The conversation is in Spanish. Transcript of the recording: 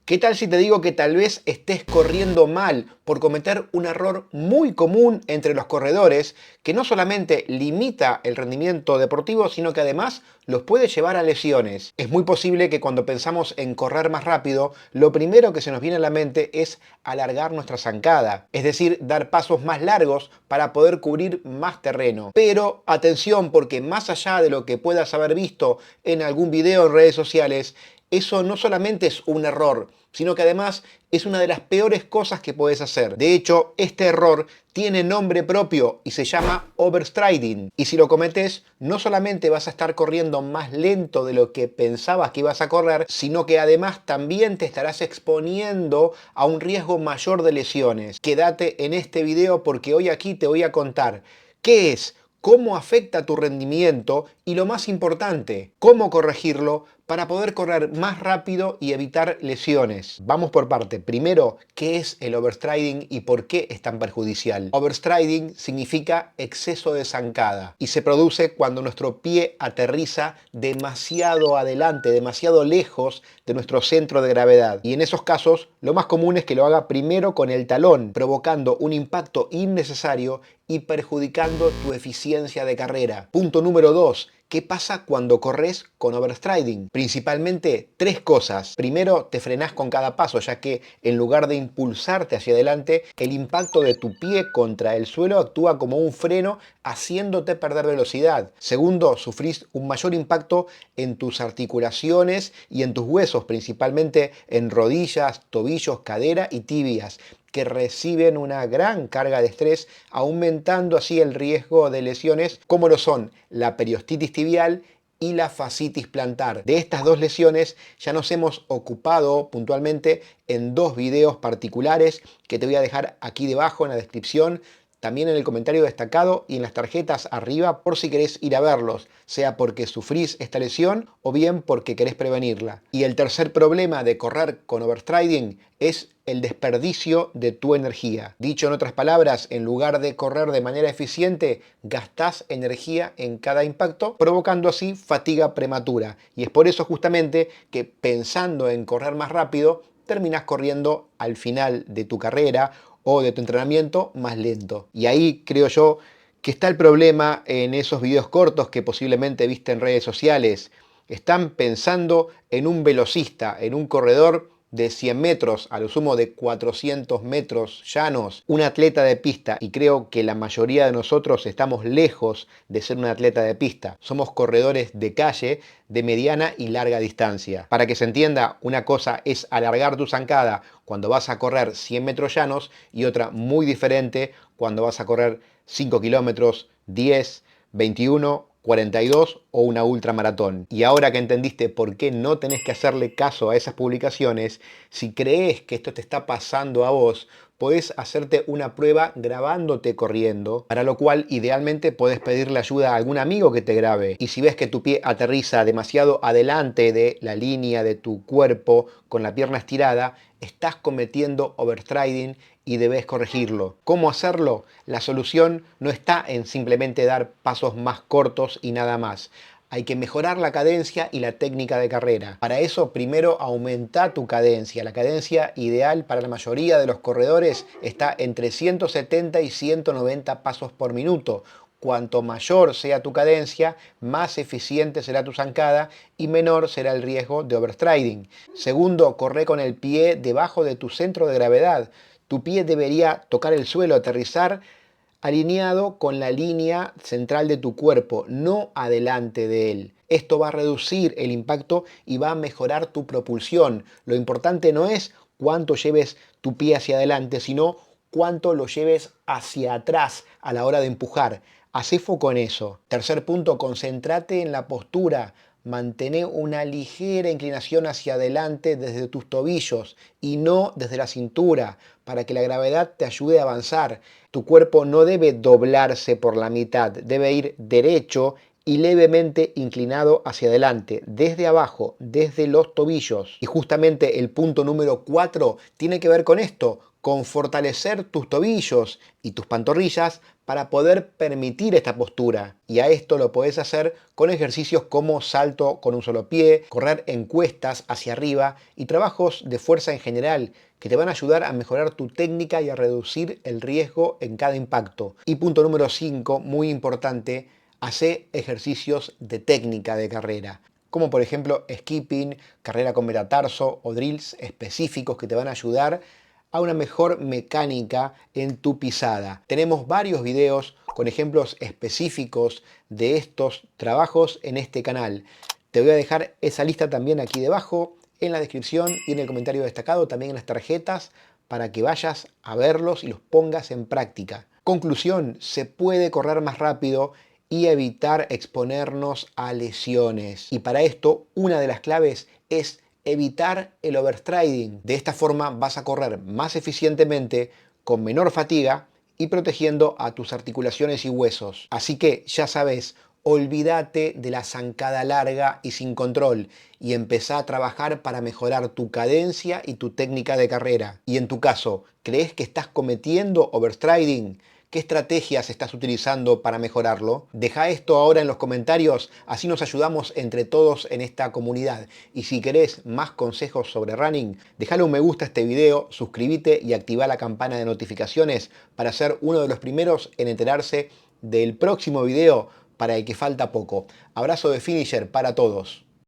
¿Qué tal si te digo que tal vez estés corriendo mal por cometer un error muy común entre los corredores que no solamente limita el rendimiento deportivo, sino que además los puede llevar a lesiones? Es muy posible que cuando pensamos en correr más rápido, lo primero que se nos viene a la mente es alargar nuestra zancada, es decir, dar pasos más largos para poder cubrir más terreno. Pero atención, porque más allá de lo que puedas haber visto en algún video en redes sociales, eso no solamente es un error, sino que además es una de las peores cosas que puedes hacer. De hecho, este error tiene nombre propio y se llama overstriding. Y si lo cometes, no solamente vas a estar corriendo más lento de lo que pensabas que ibas a correr, sino que además también te estarás exponiendo a un riesgo mayor de lesiones. Quédate en este video porque hoy aquí te voy a contar qué es, cómo afecta tu rendimiento y lo más importante, cómo corregirlo para poder correr más rápido y evitar lesiones. Vamos por parte. Primero, ¿qué es el overstriding y por qué es tan perjudicial? Overstriding significa exceso de zancada y se produce cuando nuestro pie aterriza demasiado adelante, demasiado lejos de nuestro centro de gravedad. Y en esos casos, lo más común es que lo haga primero con el talón, provocando un impacto innecesario y perjudicando tu eficiencia de carrera. Punto número 2. ¿Qué pasa cuando corres con overstriding? Principalmente tres cosas. Primero, te frenás con cada paso, ya que en lugar de impulsarte hacia adelante, el impacto de tu pie contra el suelo actúa como un freno, haciéndote perder velocidad. Segundo, sufrís un mayor impacto en tus articulaciones y en tus huesos, principalmente en rodillas, tobillos, cadera y tibias, que reciben una gran carga de estrés, aumentando así el riesgo de lesiones como lo son la periostitis tibial y la fascitis plantar. De estas dos lesiones ya nos hemos ocupado puntualmente en dos videos particulares que te voy a dejar aquí debajo en la descripción, también en el comentario destacado y en las tarjetas arriba por si querés ir a verlos, sea porque sufrís esta lesión o bien porque querés prevenirla. Y el tercer problema de correr con overstriding es el desperdicio de tu energía. Dicho en otras palabras, en lugar de correr de manera eficiente, gastás energía en cada impacto, provocando así fatiga prematura. Y es por eso justamente que pensando en correr más rápido, terminás corriendo al final de tu carrera o de tu entrenamiento más lento. Y ahí creo yo que está el problema en esos videos cortos que posiblemente viste en redes sociales. Están pensando en un velocista, en un corredor de 100 metros, a lo sumo de 400 metros llanos, un atleta de pista, y creo que la mayoría de nosotros estamos lejos de ser un atleta de pista. Somos corredores de calle de mediana y larga distancia. Para que se entienda, una cosa es alargar tu zancada cuando vas a correr 100 metros llanos y otra muy diferente cuando vas a correr 5 kilómetros, 10, 21, 42 o una ultramaratón. Y ahora que entendiste por qué no tenés que hacerle caso a esas publicaciones, si crees que esto te está pasando a vos, podés hacerte una prueba grabándote corriendo, para lo cual idealmente podés pedirle ayuda a algún amigo que te grabe. Y si ves que tu pie aterriza demasiado adelante de la línea de tu cuerpo con la pierna estirada, estás cometiendo overstriding y debes corregirlo. ¿Cómo hacerlo? La solución no está en simplemente dar pasos más cortos y nada más. Hay que mejorar la cadencia y la técnica de carrera. Para eso, primero aumenta tu cadencia. La cadencia ideal para la mayoría de los corredores está entre 170 y 190 pasos por minuto. Cuanto mayor sea tu cadencia, más eficiente será tu zancada y menor será el riesgo de overstriding. Segundo, corre con el pie debajo de tu centro de gravedad. Tu pie debería tocar el suelo, aterrizar alineado con la línea central de tu cuerpo, no adelante de él. Esto va a reducir el impacto y va a mejorar tu propulsión. Lo importante no es cuánto lleves tu pie hacia adelante, sino cuánto lo lleves hacia atrás a la hora de empujar. Hacé foco en eso. Tercer punto, concéntrate en la postura. Mantén una ligera inclinación hacia adelante desde tus tobillos y no desde la cintura, para que la gravedad te ayude a avanzar. Tu cuerpo no debe doblarse por la mitad, debe ir derecho y levemente inclinado hacia adelante, desde abajo, desde los tobillos. Y justamente el punto número 4 tiene que ver con esto, con fortalecer tus tobillos y tus pantorrillas para poder permitir esta postura. Y a esto lo podés hacer con ejercicios como salto con un solo pie, correr en cuestas hacia arriba y trabajos de fuerza en general que te van a ayudar a mejorar tu técnica y a reducir el riesgo en cada impacto. Y punto número 5, muy importante, hace ejercicios de técnica de carrera, como por ejemplo skipping, carrera con metatarso o drills específicos que te van a ayudar a una mejor mecánica en tu pisada. Tenemos varios videos con ejemplos específicos de estos trabajos en este canal. Te voy a dejar esa lista también aquí debajo, en la descripción y en el comentario destacado, también en las tarjetas, para que vayas a verlos y los pongas en práctica. Conclusión, se puede correr más rápido y evitar exponernos a lesiones. Y para esto, una de las claves es evitar el overstriding. De esta forma vas a correr más eficientemente, con menor fatiga y protegiendo a tus articulaciones y huesos. Así que ya sabes, olvídate de la zancada larga y sin control y empezá a trabajar para mejorar tu cadencia y tu técnica de carrera. Y en tu caso, ¿crees que estás cometiendo overstriding? ¿Qué estrategias estás utilizando para mejorarlo? Deja esto ahora en los comentarios, así nos ayudamos entre todos en esta comunidad. Y si querés más consejos sobre running, dejale un me gusta a este video, suscríbete y activa la campana de notificaciones para ser uno de los primeros en enterarse del próximo video para el que falta poco. Abrazo de Finisher para todos.